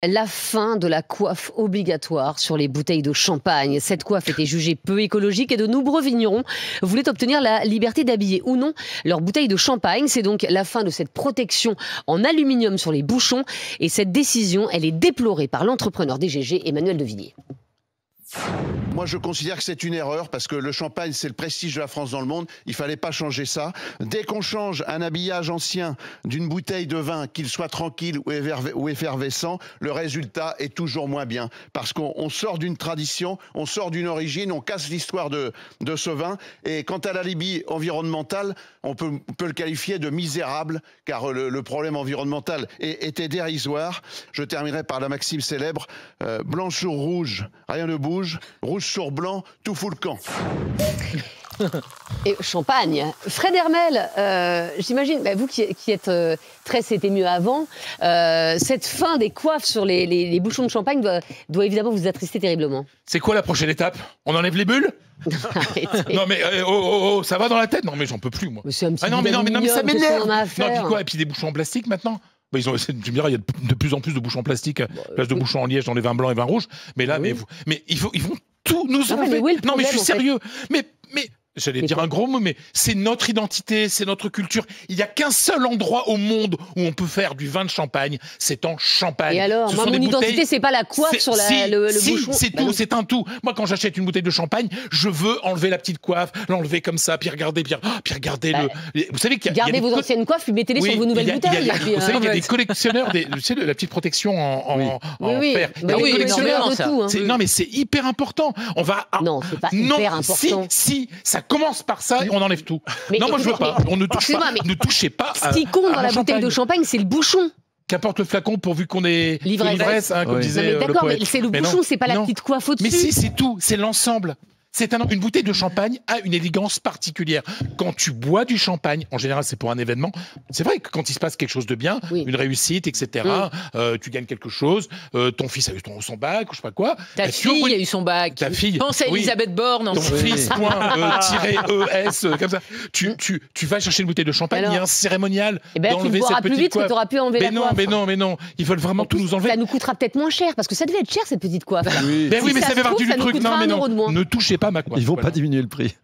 La fin de la coiffe obligatoire sur les bouteilles de champagne. Cette coiffe était jugée peu écologique et de nombreux vignerons voulaient obtenir la liberté d'habiller ou non leurs bouteilles de champagne. C'est donc la fin de cette protection en aluminium sur les bouchons. Et cette décision, elle est déplorée par l'entrepreneur DGG, Emmanuel Devilliers. Moi, je considère que c'est une erreur parce que le champagne, c'est le prestige de la France dans le monde. Il ne fallait pas changer ça. Dès qu'on change un habillage ancien d'une bouteille de vin, qu'il soit tranquille ou effervescent, le résultat est toujours moins bien. Parce qu'on sort d'une tradition, on sort d'une origine, on casse l'histoire de ce vin. Et quant à l'alibi environnemental, on peut le qualifier de misérable, car le problème environnemental était dérisoire. Je terminerai par la maxime célèbre, blanc sur rouge, rien ne bouge, rouge sur blanc, tout fout le camp. Et champagne. Fred Hermel, j'imagine, vous qui êtes très c'était mieux avant, cette fin des coiffes sur les bouchons de champagne doit évidemment vous attrister terriblement. C'est quoi la prochaine étape? On enlève les bulles? Non mais ça va dans la tête? Non mais j'en peux plus moi. Mais un petit non mais ça m'énerve. Non, puis quoi? Et puis des bouchons en plastique maintenant? Tu me diras, il y a de plus en plus de bouchons en plastique, place de bouchons en liège dans les vins blancs et vins rouges. Mais là, oui. mais ils vont tout nous enlever. Non mais je suis sérieux. Mais j'allais dire un gros mot, mais c'est notre identité, c'est notre culture. Il n'y a qu'un seul endroit au monde où on peut faire du vin de champagne, c'est en Champagne. Et alors, mon identité, c'est pas la coiffe sur le bouchon. C'est tout, c'est un tout. Moi, quand j'achète une bouteille de champagne, je veux enlever la petite coiffe, l'enlever comme ça, puis regardez vous savez qu'il y a gardez vos anciennes coiffes, puis mettez-les sur vos nouvelles bouteilles. Vous savez qu'il y a des collectionneurs, tu sais, la petite protection en fer. Non, mais c'est hyper important. Non, c'est pas hyper important. Si, ça commence par ça et on enlève tout. Non, moi je veux pas. On ne touche pas. Ne touchez pas. Ce qui compte dans la bouteille de champagne, c'est le bouchon. Qu'importe le flacon pourvu qu'on ait l'ivresse, comme disait le poète. D'accord, mais c'est le bouchon, c'est pas la petite coiffe au-dessus. Mais si, c'est tout, c'est l'ensemble. Une bouteille de champagne a une élégance particulière. Quand tu bois du champagne, en général c'est pour un événement, c'est vrai que quand il se passe quelque chose de bien, une réussite, etc., tu gagnes quelque chose, ton fils a eu son bac, ou je sais pas quoi. Ta fille a eu son bac. Ta fille. Pense à Elisabeth Borne. Ton fils, -ES, comme ça. Tu vas chercher une bouteille de champagne, il y a un cérémonial d'enlever cette petite coiffe. Tu plus vite que tu auras pu enlever la coiffe. Mais non, ils veulent vraiment tout nous enlever. Ça nous coûtera peut-être moins cher, parce que ça devait être cher cette petite coiffe. Mais ça fait partie du truc. Non, ne touchez pas ma coiffe. Ils vont pas diminuer le prix.